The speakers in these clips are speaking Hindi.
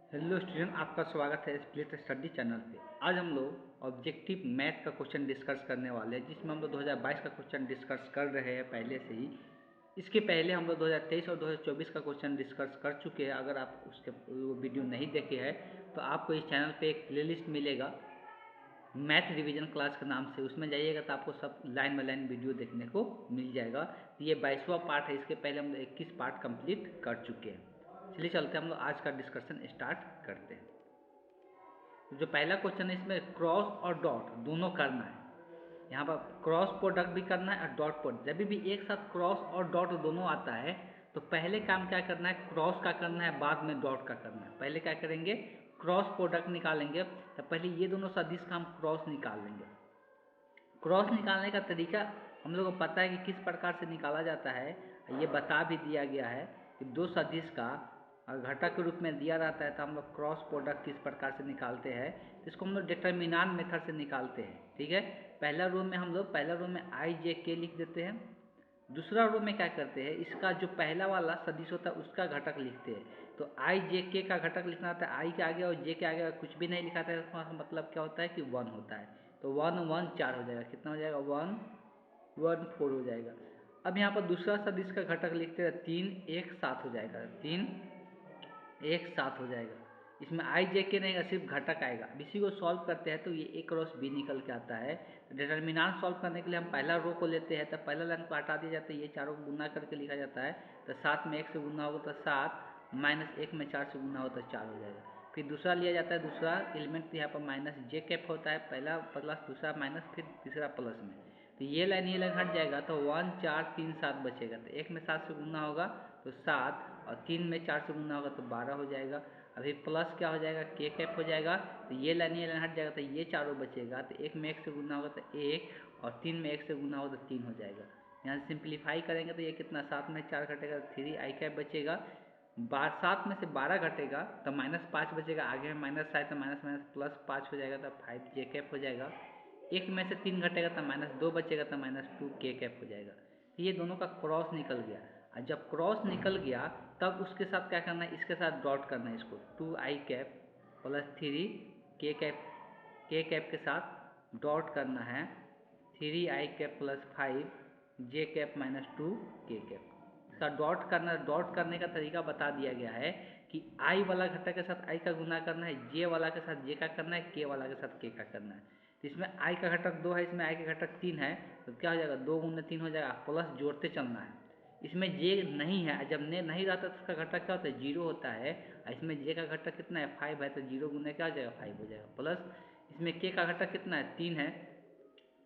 हेलो स्टूडेंट, आपका स्वागत है स्प्लिट स्टडी चैनल पे। आज हम लोग ऑब्जेक्टिव मैथ का क्वेश्चन डिस्कस करने वाले हैं, जिसमें हम लोग 2022 का क्वेश्चन डिस्कस कर रहे हैं पहले से ही। इसके पहले हम लोग 2023 और 2024 का क्वेश्चन डिस्कस कर चुके हैं। अगर आप उसके वो वीडियो नहीं देखे हैं तो आपको इस चैनल पे एक प्लेलिस्ट मिलेगा मैथ रिवीजन क्लास के नाम से। उसमें जाइएगा तो आपको सब लाइन बाय लाइन वीडियो देखने को मिल जाएगा। तो ये 22वां पार्ट है। इसके पहले हम लोग 21 पार्ट कंप्लीट कर चुके हैं। चलिए चलते हैं, हम लोग आज का डिस्कशन स्टार्ट करते हैं। जो पहला क्वेश्चन है, इसमें क्रॉस और डॉट दोनों करना है। यहाँ पर क्रॉस प्रोडक्ट भी करना है और डॉट प्रोडक्ट। जब भी एक साथ क्रॉस और डॉट दोनों आता है तो पहले काम क्या करना है, क्रॉस का करना है, बाद में डॉट का करना है। पहले क्या करेंगे, क्रॉस प्रोडक्ट निकालेंगे। तो पहले ये दोनों सदिश का हम क्रॉस निकाल लेंगे। क्रॉस निकालने का तरीका हम लोग को पता है कि किस प्रकार से निकाला जाता है। ये बता भी दिया गया है कि दो सदिश का घटक के रूप में दिया रहता है तो हम लोग क्रॉस प्रोडक्ट किस प्रकार से निकालते हैं। तो इसको हम लोग डिटर्मिनेंट मेथड से निकालते हैं। ठीक है, पहला रो में हम लोग पहला रो में आई जे के लिख देते हैं। दूसरा रो में क्या करते हैं, इसका जो पहला वाला सदिश होता है उसका घटक लिखते हैं। तो आई जे के का घटक लिखना होता है, आई के आगे और जे के आगे कुछ भी नहीं लिखा था। इसका मतलब क्या होता है कि 1 होता है। तो 1 1 4 हो जाएगा। कितना हो जाएगा, 1 1 4 हो जाएगा। अब यहाँ पर दूसरा सदिश का घटक लिखते हैं, 3 1 7 हो जाएगा। 3 1 7 हो जाएगा। इसमें आई जे के नहीं, सिर्फ घटक आएगा। अब इसी को सॉल्व करते हैं तो ये ए क्रॉस बी निकल के आता है। डिटर्मिनेंट सॉल्व करने के लिए हम पहला रो को लेते हैं। तो पहला लाइन को हटा दिया जाता है, ये चारों को गुना करके लिखा जाता है। तो 7 में 1 से गुना होगा तो 7, -1 में 4 से गुना होगा तो 4 हो जाएगा। फिर दूसरा लिया जाता है, दूसरा एलिमेंट यहाँ पर माइनस जे कैप होता है। पहला प्लस, दूसरा माइनस, फिर तीसरा प्लस में। तो ये लाइन हट जाएगा तो 1 4 3 7 बचेगा। तो 1 में 7 से गुना होगा तो 7, और 3 में 4 से गुना होगा तो 12 हो जाएगा। अभी प्लस क्या हो जाएगा, के कैप हो जाएगा। तो ये लाइन हट जाएगा तो ये चारों बचेगा। तो 1 में 1 से गुना होगा तो 1, और 3 में 1 से गुना होगा तो 3 हो जाएगा। यहाँ से सिंप्लीफाई करेंगे तो ये कितना, 7 में 4 घटेगा तो 3 आई कैप बचेगा। 7 में से 12 घटेगा तो -5 बचेगा। आगे में माइनस है तो माइनस माइनस प्लस 5 हो जाएगा तो 5 जे कैप हो जाएगा। 1 में से 3 घटेगा तो -2 बचेगा तो -2 के कैप हो जाएगा। तो ये दोनों का क्रॉस निकल गया। और जब क्रॉस निकल गया तब उसके साथ क्या करना है, इसके साथ डॉट करना है। इसको 2 आई कैप प्लस 3 के कैप के साथ डॉट करना है। 3 आई कैप प्लस 5 जे कैप -2 के कैप। इसका डॉट करना, डॉट करने का तरीका बता दिया गया है कि आई वाला घटक के साथ आई का गुना करना है, जे वाला के साथ जे का करना है, के वाला के साथ के का करना है। तो इसमें आई का घटक 2 है, इसमें आई का घटक 3 है। तो क्या हो जाएगा, 2 गुना 3 हो जाएगा, प्लस जोड़ते चलना है। इसमें जे नहीं है, जब ने नहीं रहता तो इसका घटक क्या होता है, 0 होता है। और इसमें जे का घटक कितना है, 5 है। तो 0 गुना क्या हो जाएगा, 5 हो जाएगा। प्लस इसमें के का घटक कितना है, 3 है।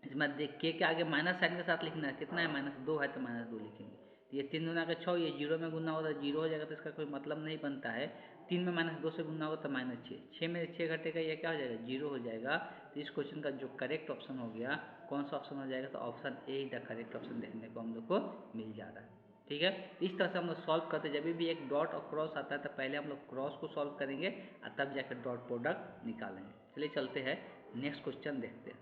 इसमें देख के आगे माइनस साइन के साथ लिखना है, कितना है, -2 है तो -2 लिखेंगे। तो ये 3 गुना का 6, ये 0 में गुना होगा तो 0 हो जाएगा। तो इसका कोई मतलब नहीं बनता है। 3 में -2 से गुना होगा तो -6, 6 में 6 घटेगा, ये क्या हो जाएगा, 0 हो जाएगा। तो इस क्वेश्चन का जो करेक्ट ऑप्शन हो गया, कौन सा ऑप्शन हो जाएगा, तो option A the correct option देखने को हम लोग को मिल जा रहा है। ठीक है, इस तरह से हम लोग सॉल्व करते हैं। जब भी एक डॉट और क्रॉस आता है तो पहले हम लोग क्रॉस को सॉल्व करेंगे और तब जाकर डॉट प्रोडक्ट निकालेंगे। चलिए चलते हैं, नेक्स्ट क्वेश्चन देखते हैं।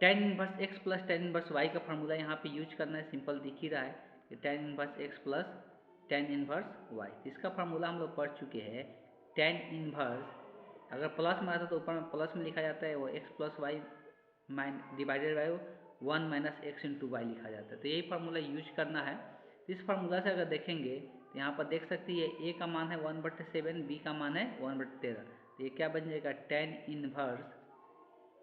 tan inverse x plus tan inverse y का फार्मूला यहाँ पे यूज करना है। सिंपल दिख ही रहा है कि tan inverse x plus tan inverse y। इसका फार्मूला हम लोग पढ़ चुके हैं। tan इनवर्स अगर प्लस में आता है तो ऊपर में प्लस में लिखा जाता है, वो x plus y divided by 1 minus x into y लिखा जाता है। तो यही फार्मूला यूज करना है। इस फार्मूला से अगर देखेंगे तो यहाँ पर देख सकते हैं, a का मान है 1/7, b का मान है 1/13। तो ये क्या बन जाएगा, tan inverse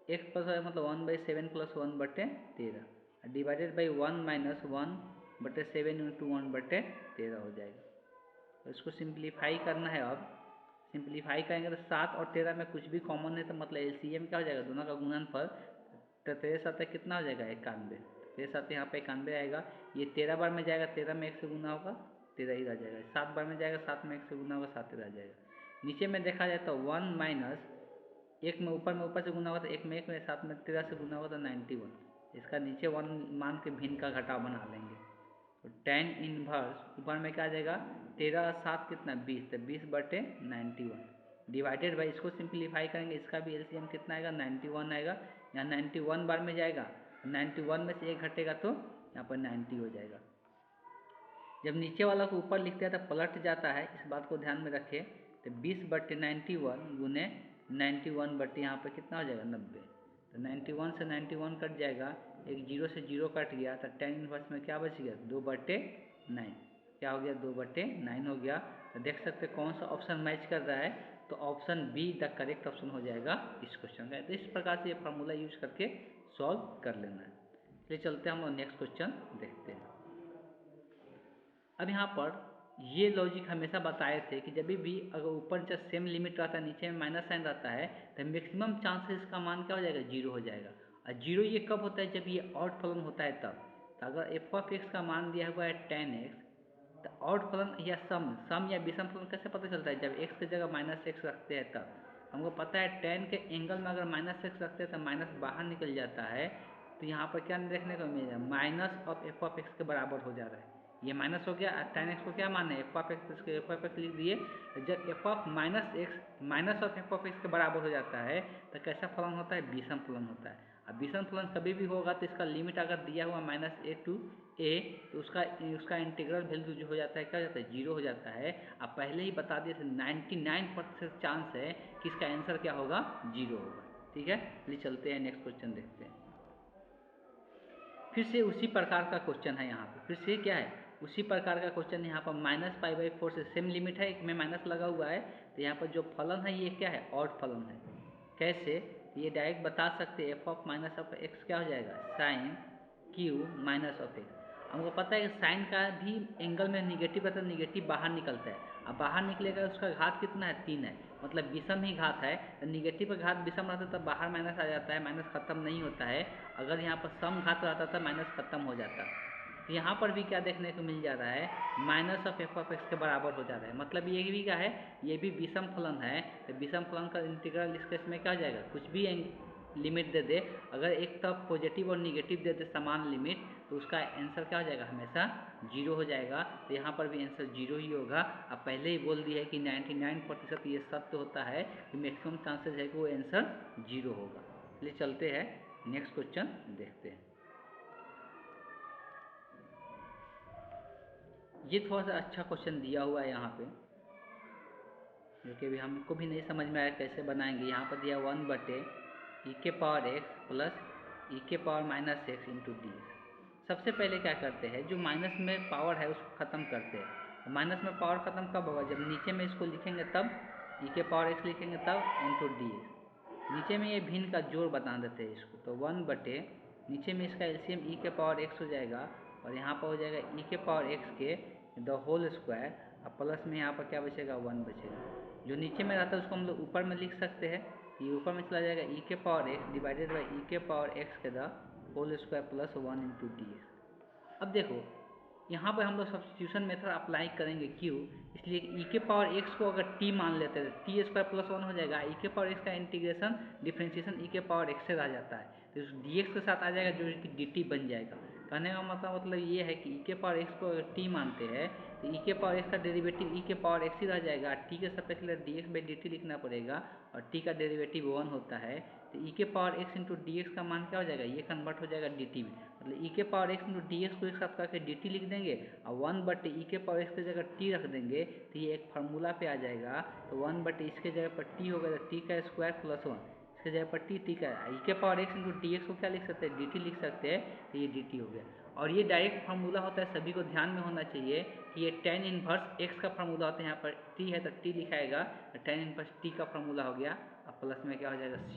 x plus y मतलब 1/7 plus 1/13 divided by 1 minus 1/7 into 1/13 हो जाएगा। तो इसको सिंप्लीफाई करना है। अब सिंप्लीफाई करेंगे तो 7 और 13 में कुछ भी कॉमन है तो मतलब एलसीएम क्या हो जाएगा, दोनों का गुणनफल। तो 13 7 कितना हो जाएगा, 91। 13 7 यहाँ पे 91 आएगा। ये 13 बार में जाएगा, 13 में 1 से गुना होगा, 13 ही रह जाएगा। 7 बार में जाएगा, 7 में 1 से गुना होगा, 7 ही रह जाएगा। नीचे में देखा जाए तो 1 माइनस एक में ऊपर से गुना होगा तो 1 में 1 में 7 में 13 से गुना होगा तो 91। इसका नीचे 1 मान के भिन्न का घटाव बना लेंगे। तो tan इनवर्स ऊपर में क्या आ जाएगा, 13 7 कितना 20, तो 20/91 डिवाइडेड बाई, इसको सिंप्लीफाई करेंगे, इसका भी एलसीएम कितना आएगा, 91 आएगा। यहाँ 91 बार में जाएगा, 91 में से एक घटेगा तो यहाँ पर 90 हो जाएगा। जब नीचे वाला को ऊपर लिखते हैं तो पलट जाता है, इस बात को ध्यान में रखें। तो 20/91 गुने 91 यहाँ पर कितना हो जाएगा 90। तो 91 से 91 कट जाएगा, एक जीरो से जीरो कट गया, तो tan इनवर्स में क्या बच गया 2/9। क्या हो गया 2/9 हो गया। तो देख सकते कौन सा ऑप्शन मैच कर रहा है, तो option be the correct option हो जाएगा इस क्वेश्चन का। तो इस प्रकार से ये फार्मूला यूज करके सॉल्व कर लेना है। चलिए चलते हैं हम लोग नेक्स्ट क्वेश्चन देखते हैं। अब यहाँ पर ये लॉजिक हमेशा बताए थे कि जब भी अगर ऊपर जब सेम लिमिट रहता है नीचे में माइनस साइन रहता है तो मैक्सिमम चांसेस का मान क्या हो जाएगा 0 हो जाएगा। और 0 ये कब होता है जब ये ऑड फलन होता है तब। तो अगर f(x) का मान दिया हुआ है tan x, तो ऑड फलन या सम या विषम फलन कैसे पता चलता है जब x की जगह -x रखते हैं तब। हमको पता है tan के एंगल में अगर -x रखते हैं तो माइनस बाहर निकल जाता है। तो यहाँ पर क्या देखने को मिल जाएगा माइनस ऑफ f(x) के बराबर हो जा रहा है। ये माइनस हो गया, tan x को क्या माने f(x), इसको f(x) लिख दिए। जब f(-x) माइनस ऑफ f(x) के बराबर हो जाता है तो कैसा फलन होता है विषम फलन होता है। अब विषम फलन कभी भी होगा तो इसका लिमिट अगर दिया हुआ -a to a तो उसका इंटीग्रल वैल्यू जो हो जाता है क्या हो जाता है 0 हो जाता है। अब पहले ही बता दिए थे 99% चांस है कि इसका आंसर क्या होगा 0 होगा। ठीक है, चलिए चलते हैं नेक्स्ट क्वेश्चन देखते हैं। फिर से उसी प्रकार का क्वेश्चन है यहाँ पे, फिर से क्या है उसी प्रकार का क्वेश्चन। यहाँ पर -π/4 से सेम लिमिट है, एक में माइनस लगा हुआ है। तो यहाँ पर जो फलन है ये क्या है ऑड फलन है। कैसे ये डायरेक्ट बता सकते हैं f(-x) क्या हो जाएगा sin q -x। हमको पता है कि साइन का भी एंगल में निगेटिव रहता है, निगेटिव बाहर निकलता है। अब बाहर निकलेगा उसका घात कितना है 3 है, मतलब विषम ही घात है। तो निगेटिव का घात विषम रहता है तब बाहर माइनस आ जाता है, माइनस खत्म नहीं होता है। अगर यहाँ पर सम घात रहता था माइनस खत्म हो जाता। तो यहाँ पर भी क्या देखने को मिल जा रहा है माइनस ऑफ f(x) के बराबर हो जा रहा है, मतलब ये भी क्या है ये भी विषम फलन है। तो विषम फलन का इंटीग्रल इस केस में क्या हो जाएगा कुछ भी लिमिट दे दे, अगर एक तरफ पॉजिटिव और निगेटिव दे दे समान लिमिट तो उसका आंसर क्या हो जाएगा हमेशा 0 हो जाएगा। तो यहाँ पर भी आंसर 0 ही होगा। अब पहले ही बोल दिया है कि 99% ये सत्य होता है कि मैक्सिमम चांसेस है कि वो आंसर 0 होगा। चलिए चलते हैं नेक्स्ट क्वेश्चन देखते हैं। ये थोड़ा सा अच्छा क्वेश्चन दिया हुआ है यहाँ पे, जो कि अभी हमको भी नहीं समझ में आया कैसे बनाएंगे। यहाँ पर दिया 1/e⁻x plus e⁻−x into D. सबसे पहले क्या करते हैं जो माइनस में पावर है उसको ख़त्म करते हैं। माइनस में पावर ख़त्म कब होगा जब नीचे में इसको लिखेंगे तब e⁻x लिखेंगे तब इंटू डी। नीचे में ये भिन्न का जोड़ बता देते हैं इसको। तो 1/ नीचे में इसका एलसीएम e⁻x हो जाएगा और यहाँ पर हो जाएगा e⁻x के द होल स्क्वायर। अब प्लस में यहाँ पर क्या बचेगा 1 बचेगा। जो नीचे में रहता है उसको हम लोग ऊपर में लिख सकते हैं। ये ऊपर में चला जाएगा e⁻x डिवाइडेड बाई e⁻x के the whole square plus 1 into D. अब देखो यहाँ पर हम लोग सब्स्टिट्यूशन मेथड अप्लाई करेंगे क्यों, इसलिए e⁻x को अगर t मान लेते हैं तो t² प्लस 1 हो जाएगा। e⁻x का इंटीग्रेशन डिफ्रेंशिएशन e⁻x से रह जाता है तो dx के साथ आ जाएगा जो कि dt बन जाएगा। कहने का मतलब ये है कि e⁻x को अगर t मानते हैं तो e⁻x का डेरिवेटिव e⁻x ही रह जाएगा। t के सापेक्ष dx/dt लिखना पड़ेगा और t का डेरिवेटिव 1 होता है। तो e⁻x इंटू dx का मान क्या हो जाएगा ये कन्वर्ट हो जाएगा dt में, मतलब e⁻x इंटू dx को एक साथ करके dt लिख देंगे और 1/e e⁻x की जगह t रख देंगे तो ये एक फार्मूला पे आ जाएगा। तो 1/e इसके जगह पर t होगा तो t का स्क्वायर प्लस 1 इसके जगह पर t का e⁻x इंटू dx को क्या लिख सकते हैं dt लिख सकते हैं। तो ये dt हो गया और ये डायरेक्ट फार्मूला होता है, सभी को ध्यान में होना चाहिए कि ये tan इनवर्स x का फार्मूला होता है। यहाँ पर t है तो t लिखाएगा तो tan इनवर्स t का फार्मूला हो गया। अब प्लस में क्या हो जाएगा c,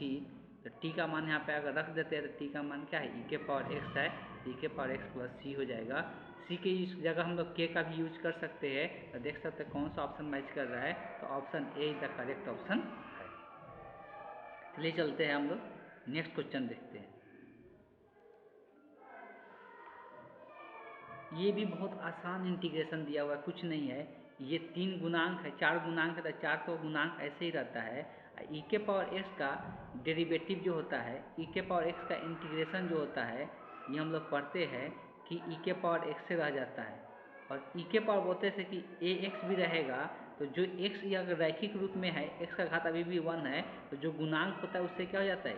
तो t का मान यहाँ पे अगर रख देते हैं तो t का मान क्या है e⁻x है, e⁻x प्लस c हो जाएगा। c के इस जगह हम लोग k का भी यूज कर सकते हैं। तो देख सकते हैं कौन सा ऑप्शन मैच कर रहा है, तो option A is the correct option है। चलिए चलते हैं हम लोग नेक्स्ट क्वेश्चन देखते हैं। ये भी बहुत आसान इंटीग्रेशन दिया हुआ है, कुछ नहीं है। ये 3 गुणांक है 4 गुणांक है तो 4 तो गुणांक ऐसे ही रहता है। e⁻x का डेरिवेटिव जो होता है e⁻x का इंटीग्रेशन जो होता है ये हम लोग पढ़ते हैं कि e⁻x से रह जाता है और बोलते से कि ax भी रहेगा। तो जो x अगर रैखिक रूप में है x का घात अभी भी 1 है तो जो गुणांक होता है उससे क्या हो जाता है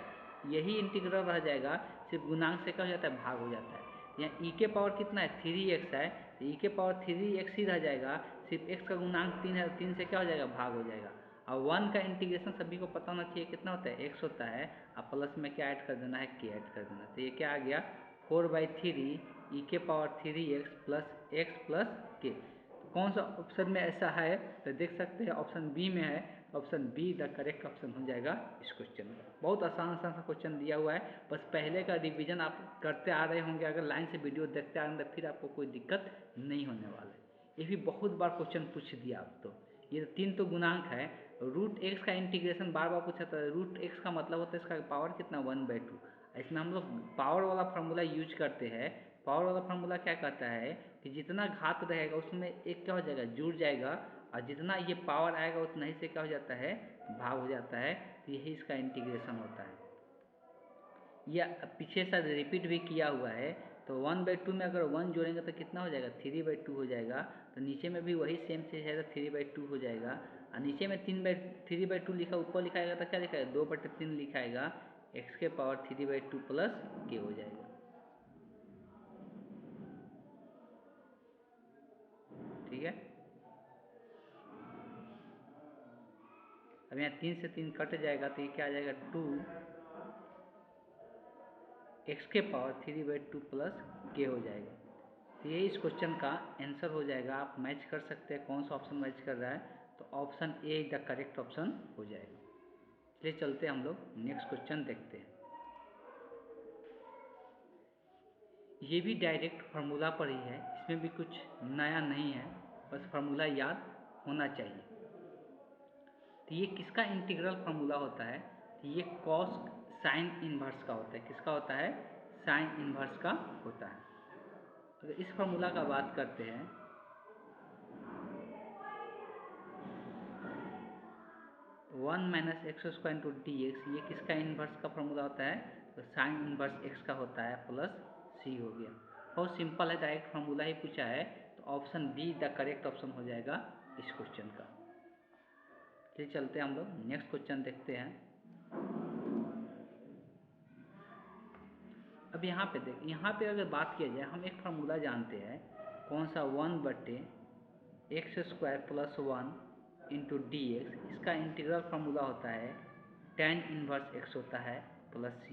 यही इंटीग्रल रह जाएगा, सिर्फ गुणांक से क्या हो जाता है भाग हो जाता है। यहाँ e के पावर कितना है 3x है तो e के पावर 3x ही रह जाएगा, सिर्फ x का गुणांक 3 है, 3 से क्या हो जाएगा, भाग हो जाएगा। और 1 का इंटीग्रेशन सभी को पता होना चाहिए कितना होता है, x होता है, और प्लस में क्या ऐड कर देना है, k ऐड कर देना। तो ये क्या आ गया, 4/3 e⁻³ plus x plus k। कौन सा ऑप्शन में ऐसा है, तो देख सकते हैं ऑप्शन बी में है, option be the correct option हो जाएगा इस क्वेश्चन का। बहुत आसान आसान सा क्वेश्चन दिया हुआ है, बस पहले का रिवीजन आप करते आ रहे होंगे, अगर लाइन से वीडियो देखते आ रहे हैं तो फिर आपको कोई दिक्कत नहीं होने वाला है। ये भी बहुत बार क्वेश्चन पूछ दिया आप तो, ये 3 तो गुणांक है, रूट एक्स का इंटीग्रेशन बार बार पूछा था, रूट एक्स का मतलब होता है इसका पावर कितना, 1/2। इसमें हम लोग पावर वाला फार्मूला यूज करते हैं। पावर वाला फार्मूला क्या कहता है कि जितना घात रहेगा उसमें एक क्या हो जाएगा, जुड़ जाएगा, और जितना ये पावर आएगा उतना ही से क्या हो जाता है, भाग हो जाता है। तो यही इसका इंटीग्रेशन होता है। यह पीछे शायद रिपीट भी किया हुआ है, तो 1/2 में अगर 1 जोड़ेंगे तो कितना हो जाएगा, 3/2 हो जाएगा। तो नीचे में भी वही सेम चीज़ है, तो 3/2 हो जाएगा। और नीचे में 3/2 लिखा, ऊपर लिखाएगा तो क्या लिखाएगा, 2/3 लिखाएगा, x के पावर 3/2 प्लस k हो जाएगा। ठीक है, अब यहाँ 3 से 3 कट जाएगा, तो ये क्या आ जाएगा, 2x के पावर 3/2 प्लस k हो जाएगा। तो ये इस क्वेश्चन का आंसर हो जाएगा। आप मैच कर सकते हैं कौन सा ऑप्शन मैच कर रहा है, तो option A the correct option हो जाएगा। चलिए चलते हम लोग नेक्स्ट क्वेश्चन देखते हैं। ये भी डायरेक्ट फार्मूला पर ही है, इसमें भी कुछ नया नहीं है, बस फार्मूला याद होना चाहिए। तो ये किसका इंटीग्रल फार्मूला होता है, तो ये कॉस साइन इनवर्स का होता है। किसका होता है, साइन इनवर्स का होता है। तो इस फार्मूला का बात करते हैं, 1 - x² इंटू dx, ये किसका इन्वर्स का फॉर्मूला होता है, तो साइन इन्वर्स x का होता है, प्लस c हो गया। बहुत सिंपल है, डायरेक्ट फार्मूला ही पूछा है, तो option be the correct option हो जाएगा इस क्वेश्चन का। चलिए चलते हैं हम लोग नेक्स्ट क्वेश्चन देखते हैं। अब यहाँ पे देख, यहाँ पे अगर बात किया जाए, हम एक फार्मूला जानते हैं, कौन सा, 1/x² प्लस 1 इंटू dx, इसका इंटीग्रल फार्मूला होता है tan इनवर्स x होता है, प्लस c।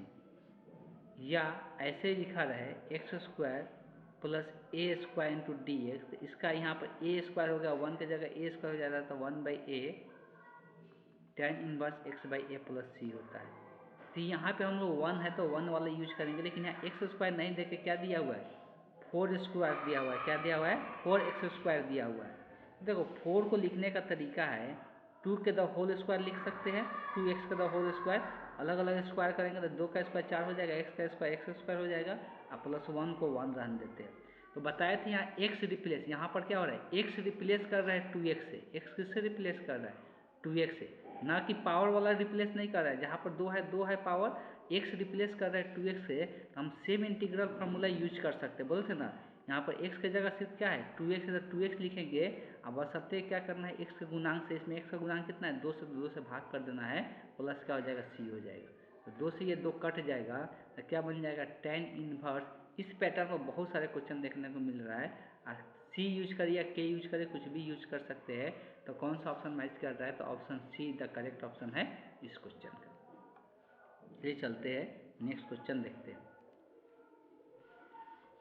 या ऐसे लिखा रहे x² plus a² into dx, तो इसका यहाँ पर a² हो गया, 1 की जगह a² हो जाता है, तो 1/a tan inverse x/a plus c होता है। तो यहाँ पे हम लोग 1 है तो 1 वाला यूज करेंगे, लेकिन यहाँ x² नहीं देके क्या दिया हुआ है, 4² दिया हुआ है। क्या दिया हुआ है, 4x² दिया हुआ है। देखो 4 को लिखने का तरीका है, 2 के द होल स्क्वायर लिख सकते हैं, 2x के द होल स्क्वायर, अलग अलग स्क्वायर करेंगे तो 2 का स्क्वायर 4 हो जाएगा, x का स्क्वायर x² हो जाएगा, और प्लस 1 को 1 रहने देते हैं। तो बताए थे यहाँ x रिप्लेस, यहाँ पर क्या हो रहा है, x रिप्लेस कर रहा है 2x से। x किससे रिप्लेस कर रहा है, 2x से, ना कि पावर वाला रिप्लेस नहीं कर रहा है। जहाँ पर 2 है पावर, x रिप्लेस कर रहा है 2x से, तो हम सेम इंटीग्रल फार्मूला यूज कर सकते हैं, बोलते ना। यहाँ पर x की जगह सिर्फ क्या है, 2x है, तो 2x लिखेंगे। अब बशर्ते क्या करना है, x के गुणांक से, इसमें x का गुणांक कितना है, 2 से भाग कर देना है, प्लस क्या हो जाएगा, c हो जाएगा। तो 2 से ये 2 कट जाएगा, तो क्या बन जाएगा, tan इनवर्स। इस पैटर्न में बहुत सारे क्वेश्चन देखने को मिल रहा है, c यूज करिए या k यूज करिए, कुछ भी यूज कर सकते हैं। तो कौन सा ऑप्शन मैच कर रहा है, तो option see the correct option है इस क्वेश्चन का। चलिए चलते हैं नेक्स्ट क्वेश्चन देखते हैं।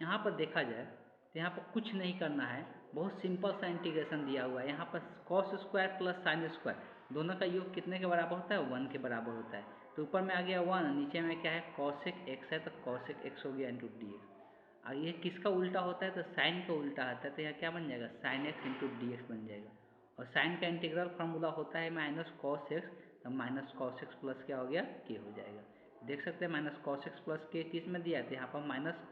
यहाँ पर देखा जाए तो यहाँ पर कुछ नहीं करना है, बहुत सिंपल सा इंटीग्रेशन दिया हुआ है। यहाँ पर cos square plus sine square, दोनों का योग कितने के बराबर होता है, 1 के बराबर होता है। तो ऊपर में आ गया 1, नीचे में क्या है, cosec x है, तो cosec x हो गया इंटू dx। और ये किसका उल्टा होता है, तो साइन का उल्टा आता है, तो यहाँ क्या बन जाएगा, sin x इंटू dx बन जाएगा। और साइन का इंटीग्रल फार्मूला होता है -cos x, तो -cos x प्लस क्या हो गया, k हो जाएगा। देख सकते हैं -cos x प्लस k किस में दिया है, तो यहाँ पर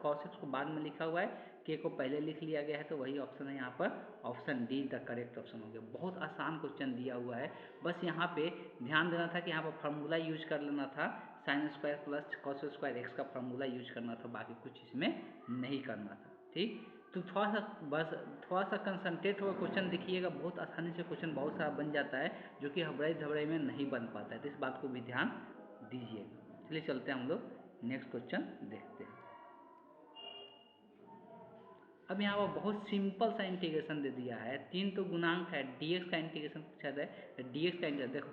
-cos x को बाद में लिखा हुआ है, k को पहले लिख लिया गया है, तो वही ऑप्शन है यहाँ पर, option D the correct option हो गया। बहुत आसान क्वेश्चन दिया हुआ है, बस यहाँ पे ध्यान देना था कि यहाँ पर फार्मूला यूज कर लेना था, sine square plus cos square x का फार्मूला यूज करना था, बाकी कुछ इसमें नहीं करना था। ठीक, तो थोड़ा सा कंसंट्रेट होकर क्वेश्चन देखिएगा, बहुत आसानी से क्वेश्चन बहुत सारा बन जाता है, जो कि हबड़ाई धबड़ाई में नहीं बन पाता है, तो इस बात को भी ध्यान दीजिएगा। चलिए चलते हैं हम लोग नेक्स्ट क्वेश्चन देखते हैं। अब यहाँ पर बहुत सिंपल सा इंटीग्रेशन दे दिया है, 3 तो गुणांक है, dx का इंटीग्रेशन पूछा है, dx का इंटीग्रेशन देखो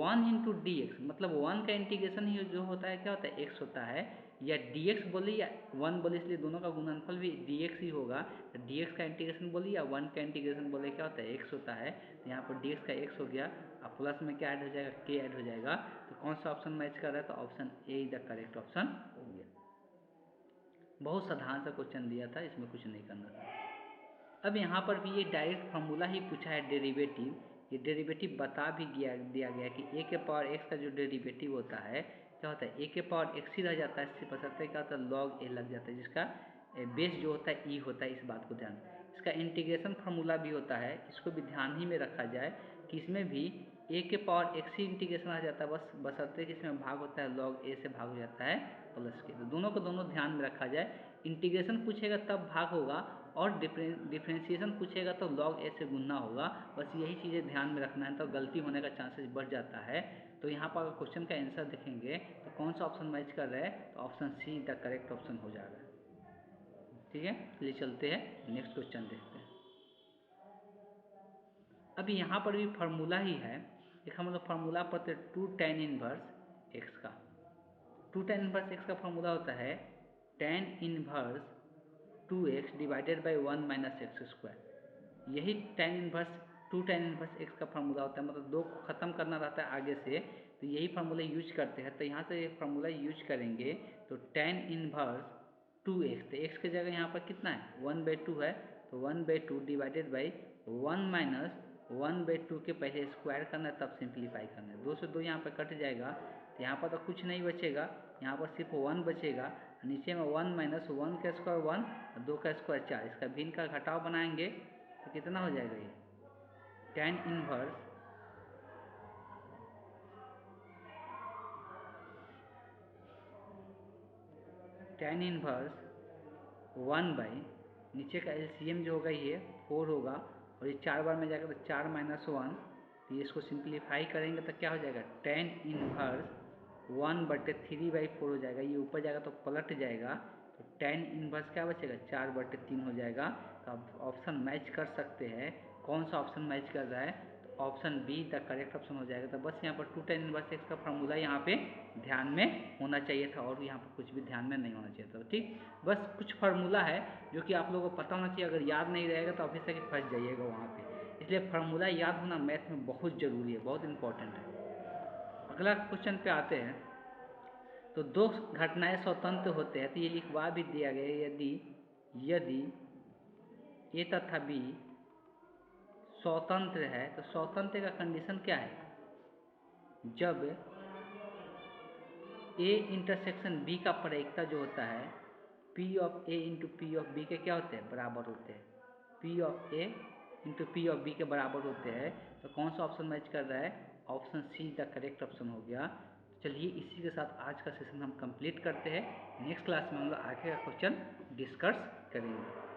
1 इंटू डी एक्स, मतलब 1 का इंटीग्रेशन ही जो होता है क्या होता है x होता है, या dx बोली या 1 बोली, इसलिए दोनों का गुणनफल भी dx ही होगा। तो dx का इंटीग्रेशन बोली या 1 का इंटीग्रेशन बोले क्या होता है x होता है, तो यहाँ पर dx का x हो गया, अब प्लस में क्या ऐड हो जाएगा, k ऐड हो जाएगा। तो कौन सा ऑप्शन मैच कर रहा है, तो option A the correct option हो गया। बहुत साधारण सा क्वेश्चन दिया था, इसमें कुछ नहीं करना था। अब यहाँ पर भी ये डायरेक्ट फार्मूला ही पूछा है डेरिवेटिव, ये डेरिवेटिव बता भी दिया गया कि a के पावर x का जो डेरिवेटिव होता है क्या होता है, a के पावर x ही रह जाता है, इससे बसरते क्या होता है log a लग जाता है, जिसका बेस जो होता है e होता है। इस बात को ध्यान, इसका इंटीग्रेशन फार्मूला भी होता है, इसको भी ध्यान ही में रखा जाए कि इसमें भी a के पावर x ही इंटीग्रेशन आ जाता है, बस बसरते कि इसमें भाग होता है log a से भाग हो जाता है प्लस के। तो दोनों को दोनों ध्यान में रखा जाए, इंटीग्रेशन पूछेगा तब भाग होगा और डिफ्रेंशिएशन पूछेगा तो log a से गुणना होगा, बस यही चीज़ें ध्यान में रखना है, तो गलती होने का चांसेस बढ़ जाता है। तो यहाँ पर अगर क्वेश्चन का आंसर देखेंगे तो कौन सा ऑप्शन मैच कर रहा है, तो option see the correct option हो जाएगा। ठीक है, चलिए चलते हैं नेक्स्ट क्वेश्चन देखते हैं। अभी यहाँ पर भी फार्मूला ही है, एक हम लोग फार्मूला पढ़ते 2 tan इनवर्स एक्स का। 2 tan इनवर्स एक्स का फार्मूला होता है tan inverse 2x divided by 1 minus x square. यही tan inverse 2 tan inverse x का फार्मूला होता है, मतलब 2 को ख़त्म करना रहता है आगे से, तो यही फार्मूला यूज करते हैं। तो यहाँ से ये फार्मूला यूज करेंगे तो tan इनवर्स 2x, तो x की जगह यहाँ पर कितना है 1/2 है, तो 1/2 डिवाइडेड बाई 1 माइनस 1/2 के पहले स्क्वायर करना है तब सिंप्लीफाई करना है। 2 से 2 यहाँ पर कट जाएगा, तो यहाँ पर तो कुछ नहीं बचेगा, यहाँ पर सिर्फ 1 बचेगा, नीचे में 1 माइनस 1 का स्क्वायर 1 और 2 का स्क्वायर 4, इसका भिन्न का घटाव बनाएंगे तो कितना हो जाएगा, ये tan inverse tan inverse 1 by, नीचे का एलसीएम जो होगा ये 4 होगा, और ये 4 बार में जाएगा तो 4 माइनस 1, तो ये इसको सिंप्लीफाई करेंगे तो क्या हो जाएगा tan इनवर्स 1/3/4 हो जाएगा, ये ऊपर जाएगा तो पलट जाएगा, तो tan इनवर्स क्या बचेगा 4/3 हो जाएगा। तो आप ऑप्शन मैच कर सकते हैं, कौन सा ऑप्शन मैच कर रहा है, तो option be the correct option हो जाएगा। तो बस यहाँ पर 2 tan इनवर्स एक्स का फार्मूला यहाँ पे ध्यान में होना चाहिए था, और यहाँ पर कुछ भी ध्यान में नहीं होना चाहिए था। ठीक, बस कुछ फार्मूला है जो कि आप लोगों को पता होना चाहिए, अगर याद नहीं रहेगा तो ऑफिस से फंस जाइएगा वहाँ पे, इसलिए फार्मूला याद होना मैथ में बहुत ज़रूरी है, बहुत इंपॉर्टेंट है। अगला क्वेश्चन पे आते हैं, तो 2 घटनाएं स्वतंत्र होते हैं, तो ये लिखवा भी दिया गया है, यदि ए तथा बी स्वतंत्र है, तो स्वतंत्र का कंडीशन क्या है, जब ए इंटरसेक्शन बी का प्रयिकता जो होता है P of A into P of B के क्या होते हैं, बराबर होते हैं, P of A into P of B के बराबर होते हैं। तो कौन सा ऑप्शन मैच कर रहा है, option see the correct option हो गया। चलिए इसी के साथ आज का सेशन हम कंप्लीट करते हैं, नेक्स्ट क्लास में हम लोग आगे का क्वेश्चन डिस्कस करेंगे।